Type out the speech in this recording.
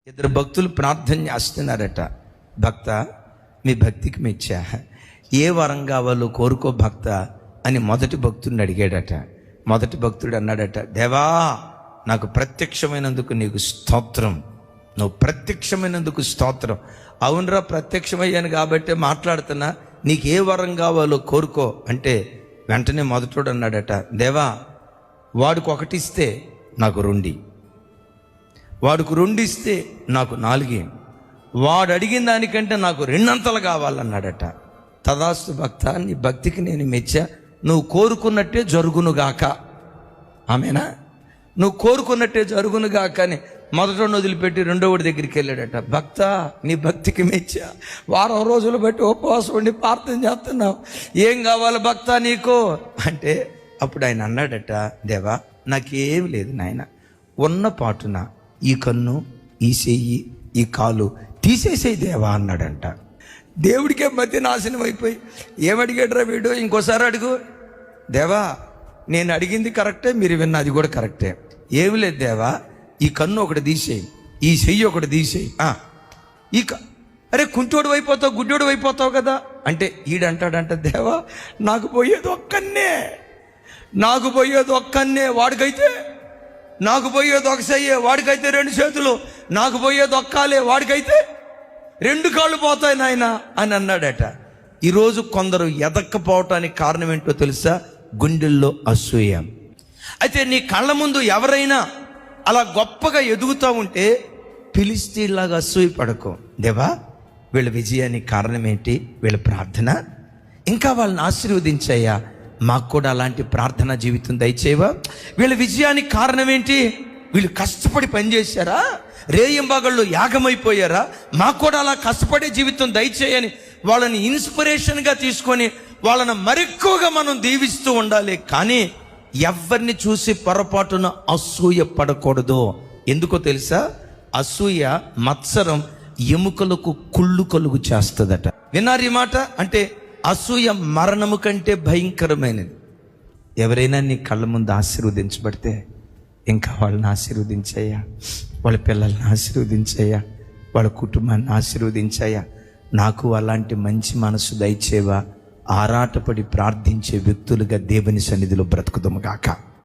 ఇద్దరు భక్తులు ప్రార్థన చేస్తున్నారట. భక్త, మీ భక్తికి మెచ్చా, ఏ వరం కావాలో కోరుకో భక్త అని మొదటి భక్తుడిని అడిగాడట. మొదటి భక్తుడు అన్నాడట, దేవా నాకు ప్రత్యక్షమైనందుకు నీకు స్తోత్రం, నువ్వు ప్రత్యక్షమైనందుకు స్తోత్రం. అవునరా, ప్రత్యక్షమయ్యాను కాబట్టి మాట్లాడుతున్నా, నీకు ఏ వరం కావాలో కోరుకో అంటే వెంటనే మొదటోడు అన్నాడట, దేవా వాడికి ఒకటి ఇస్తే నాకు రెండి, వాడికి రెండు ఇస్తే నాకు 4, వాడు అడిగిన దానికంటే నాకు 2 కావాలన్నాడట. తదాస్తు భక్త, నీ భక్తికి నేను మెచ్చా, నువ్వు కోరుకున్నట్టే జరుగునుగాక. ఆమెనా? నువ్వు కోరుకున్నట్టే జరుగునుగాక అని మొదటోడిని వదిలిపెట్టి రెండోవాడి దగ్గరికి వెళ్ళాడట. భక్త, నీ భక్తికి మెచ్చా, వారం రోజులు బట్టి ఉపవాసం ఉండి ప్రార్థన చేస్తున్నావు, ఏం కావాలి భక్త నీకు అంటే అప్పుడు ఆయన అన్నాడట, దేవా నాకేం లేదు నాయన, ఉన్న పాటున ఈ కన్ను, ఈ చెయ్యి, ఈ కాలు తీసేసేయి దేవా అన్నాడంట. దేవుడికే మధ్య నాశనం అయిపోయి ఏమడిగాడురా వీడు, ఇంకోసారి అడుగు, దేవా నేను అడిగింది కరెక్టే, మీరు విన్నది కూడా కరెక్టే, ఏమి లేదు దేవా, ఈ కన్ను ఒకటి తీసేయి, ఈ చెయ్యి ఒకటి తీసేయి, అరే కుంటోడు అయిపోతావు, గుడ్డోడు అయిపోతావు కదా అంటే ఈడంటాడంట, దేవా నాకు పోయేది ఒక్కన్నే, నాకు పోయేది ఒక్కన్నే, వాడికైతే నాకు పోయేది ఒక చెయ్యే, వాడికైతే 2 చేతులు, నాకు పోయేది ఒక్కాలే, వాడికైతే 2 కాళ్ళు పోతాయి నాయన అని అన్నాడట. ఈరోజు కొందరు ఎదక్కపోవటానికి కారణం ఏంటో తెలుసా? గుండెల్లో అసూయ. అయితే నీ కళ్ళ ముందు ఎవరైనా అలా గొప్పగా ఎదుగుతూ ఉంటే ఫిలిష్తీయుల్లాగా అసూయ పడకు. దేవా వీళ్ళ విజయానికి కారణం ఏంటి? వీళ్ళ ప్రార్థన, ఇంకా వాళ్ళని ఆశీర్వదించయ్యా, మాకు కూడా అలాంటి ప్రార్థనా జీవితం దయచేవా. వీళ్ళ విజయానికి కారణం ఏంటి? వీళ్ళు కష్టపడి పనిచేశారా, రేయింబాగళ్ళు యాగమైపోయారా, మాకు కూడా అలా కష్టపడే జీవితం దయచేయని వాళ్ళని ఇన్స్పిరేషన్గా తీసుకొని వాళ్ళని మరెక్కువగా మనం దీవిస్తూ ఉండాలి. కానీ ఎవరిని చూసి పొరపాటున అసూయ పడకూడదు. ఎందుకో తెలుసా? అసూయ మత్సరం ఎముకలకు కుళ్ళు కలుగు చేస్తుందట. విన్నారు ఈ మాట? అంటే అసూయ మరణము కంటే భయంకరమైనది. ఎవరైనా నీ కళ్ళ ముందు ఆశీర్వదించబడితే ఇంకా వాళ్ళని ఆశీర్వదించయ్యా, వాళ్ళ పిల్లల్ని ఆశీర్వదించయ్యా, వాళ్ళ కుటుంబాన్ని ఆశీర్వదించయ్యా, నాకు అలాంటి మంచి మనసు దయచేవా. ఆరాటపడి ప్రార్థించే వ్యక్తులుగా దేవుని సన్నిధిలో బ్రతుకుదాము గాక.